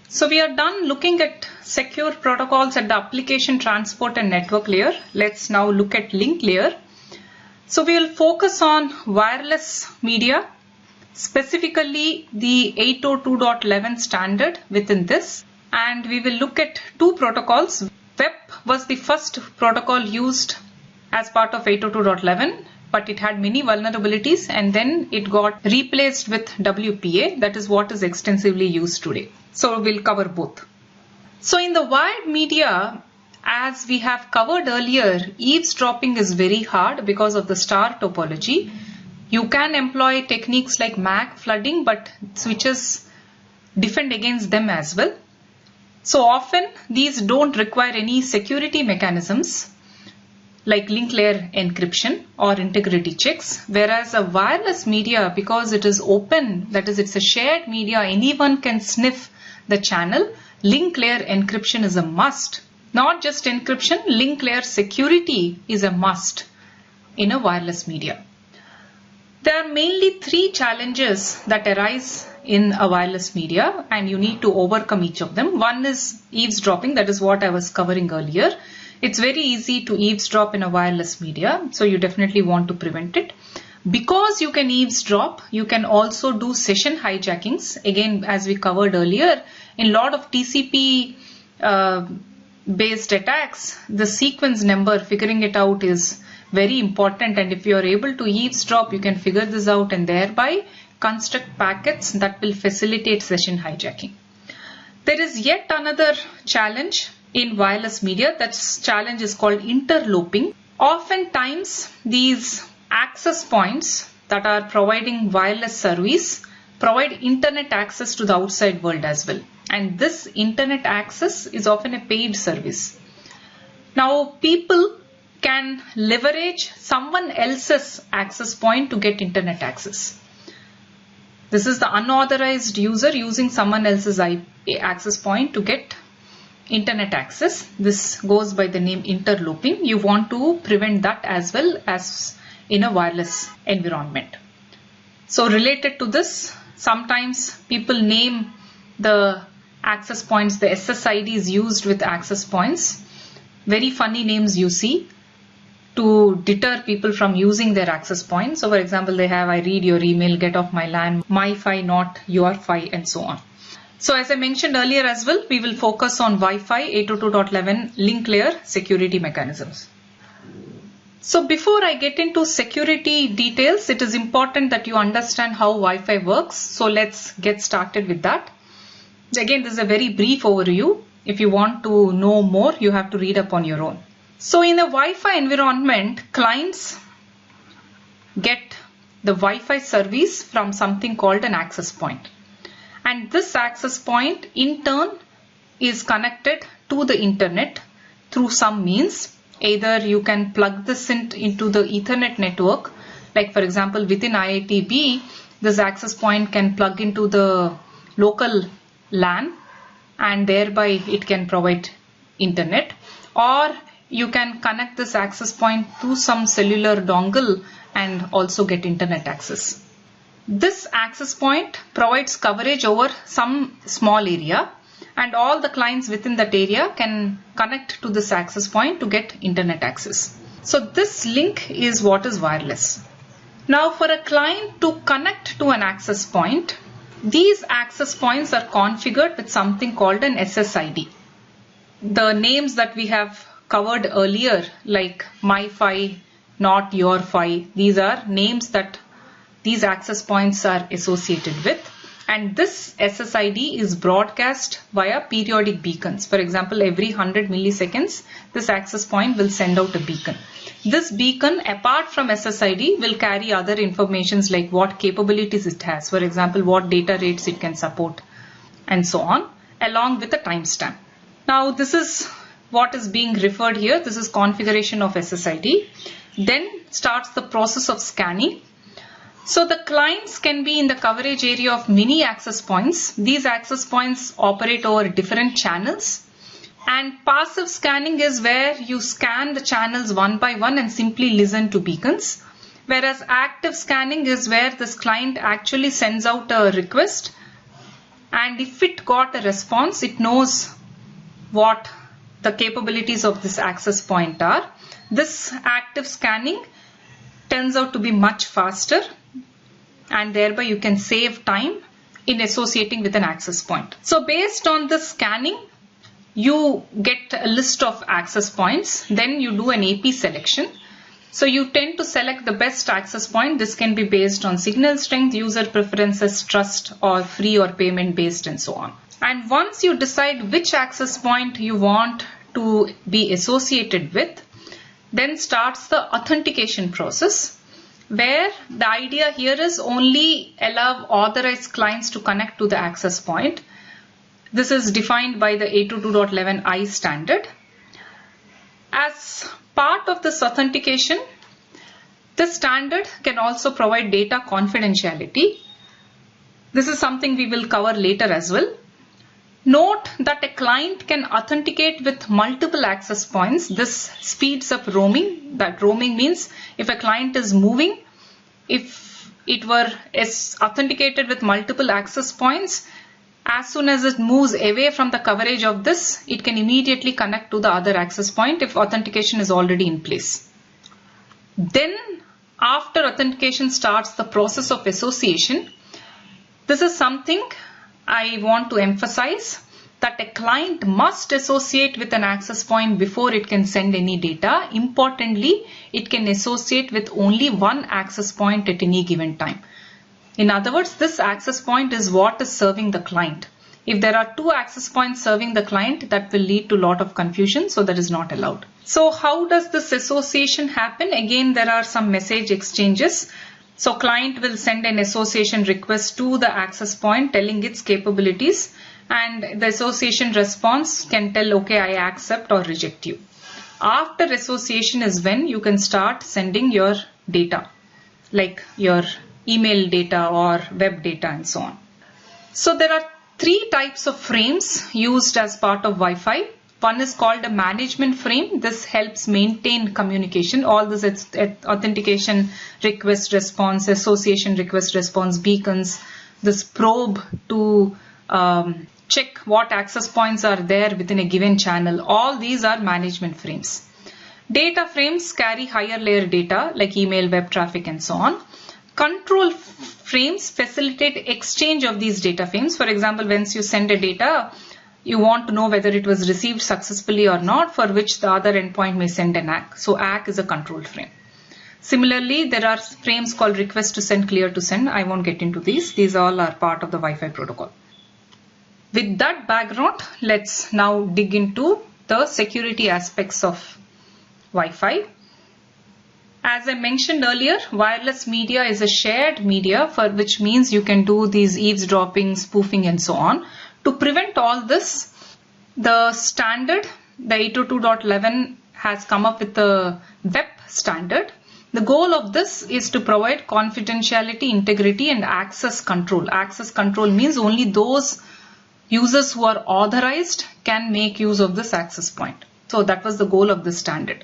So we are done looking at secure protocols at the application, transport and network layer. Let's now look at link layer. So we will focus on wireless media, specifically the 802.11 standard within this, and we will look at two protocols. WEP was the first protocol used as part of 802.11, but it had many vulnerabilities, and then it got replaced with WPA. That is what is extensively used today. So we'll cover both. So in the wired media, as we have covered earlier, eavesdropping is very hard because of the star topology. You can employ techniques like MAC flooding, but switches defend against them as well. So often these don't require any security mechanisms like link layer encryption or integrity checks, whereas a wireless media, because it is open, that is, it's a shared media, anyone can sniff the channel. Link layer encryption is a must. Not just encryption, link layer security is a must in a wireless media. There are mainly three challenges that arise in a wireless media, and you need to overcome each of them. One is eavesdropping, that is what I was covering earlier. It's very easy to eavesdrop in a wireless media, so you definitely want to prevent it. Because you can eavesdrop, you can also do session hijackings. Again, as we covered earlier, in a lot of TCP based attacks, the sequence number, figuring it out is very important, and if you are able to eavesdrop, you can figure this out and thereby construct packets that will facilitate session hijacking. There is yet another challenge in wireless media. That challenge is called interloping. Oftentimes these access points that are providing wireless service provide internet access to the outside world as well, and this internet access is often a paid service. Now people can leverage someone else's access point to get internet access. This is the unauthorized user using someone else's access point to get internet access. This goes by the name interloping. You want to prevent that as well as in a wireless environment. So related to this, sometimes people name the access points, the SSIDs used with access points, very funny names you see, to deter people from using their access points. So for example, they have, I read your email, get off my LAN, my fi, not your fi, and so on. So as I mentioned earlier as well, we will focus on Wi-Fi 802.11 link layer security mechanisms. So before I get into security details, it is important that you understand how Wi-Fi works. So let's get started with that. Again, this is a very brief overview. If you want to know more, you have to read up on your own. So in a Wi-Fi environment, clients get the Wi-Fi service from something called an access point. And this access point in turn is connected to the internet through some means. Either you can plug this into the Ethernet network, like for example within IITB, this access point can plug into the local LAN and thereby it can provide internet, or you can connect this access point to some cellular dongle and also get internet access. This access point provides coverage over some small area, and all the clients within that area can connect to this access point to get internet access. So this link is what is wireless. Now for a client to connect to an access point, these access points are configured with something called an SSID. The names that we have covered earlier, like my fi, not your fi, these are names that these access points are associated with, and this SSID is broadcast via periodic beacons. For example, every 100 milliseconds this access point will send out a beacon. This beacon, apart from SSID, will carry other informations like what capabilities it has, for example what data rates it can support, and so on, along with a timestamp. Now this is what is being referred here. This is configuration of SSID. Then starts the process of scanning. So the clients can be in the coverage area of many access points. These access points operate over different channels. And passive scanning is where you scan the channels one by one and simply listen to beacons. Whereas active scanning is where this client actually sends out a request and if it got a response, it knows what the capabilities of this access point are. This active scanning turns out to be much faster, and thereby you can save time in associating with an access point. So based on this scanning, you get a list of access points, then you do an AP selection. So you tend to select the best access point. This can be based on signal strength, user preferences, trust, or free or payment based, and so on. And once you decide which access point you want to be associated with, then starts the authentication process, where the idea here is only allow authorized clients to connect to the access point. This is defined by the 822.11i standard. As part of this authentication, this standard can also provide data confidentiality. This is something we will cover later as well. Note that a client can authenticate with multiple access points. This speeds up roaming. That roaming means if a client is moving, if it were authenticated with multiple access points, as soon as it moves away from the coverage of this, it can immediately connect to the other access point if authentication is already in place. Then, after authentication starts the process of association, this is something I want to emphasize, that a client must associate with an access point before it can send any data. Importantly, it can associate with only one access point at any given time. In other words, this access point is what is serving the client. If there are two access points serving the client, that will lead to a lot of confusion, so that is not allowed. So how does this association happen? Again, there are some message exchanges. So client will send an association request to the access point telling its capabilities, and the association response can tell, okay, I accept or reject you. After association is when you can start sending your data, like your email data or web data and so on. So there are three types of frames used as part of Wi-Fi. One is called a management frame. This helps maintain communication. All this authentication request response, association request response, beacons, this probe to check what access points are there within a given channel. All these are management frames. Data frames carry higher layer data like email, web traffic and so on. Control frames facilitate exchange of these data frames. For example, once you send a data, you want to know whether it was received successfully or not, for which the other endpoint may send an ACK. So ACK is a control frame. Similarly, there are frames called request to send, clear to send. I won't get into these. These all are part of the Wi-Fi protocol. With that background, let's now dig into the security aspects of Wi-Fi. As I mentioned earlier, wireless media is a shared media, for which means you can do these eavesdropping, spoofing and so on. To prevent all this, the standard, the 802.11 has come up with the web standard. The goal of this is to provide confidentiality, integrity and access control. Access control means only those users who are authorized can make use of this access point. So that was the goal of this standard.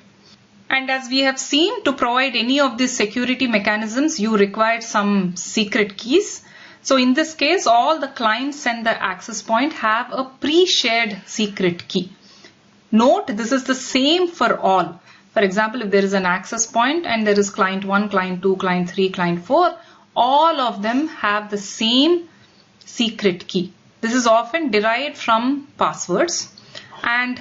And as we have seen, to provide any of these security mechanisms, you require some secret keys. So in this case, all the clients and the access point have a pre-shared secret key. Note, this is the same for all. For example, if there is an access point and there is client 1, client 2, client 3, client 4, all of them have the same secret key. This is often derived from passwords, and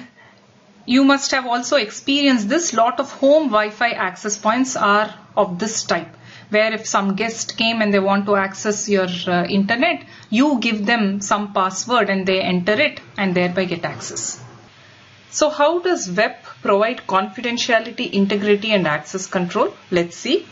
you must have also experienced this. Lot of home Wi-Fi access points are of this type, where if some guest came and they want to access your internet, you give them some password and they enter it and thereby get access. So how does web provide confidentiality, integrity and access control? Let's see.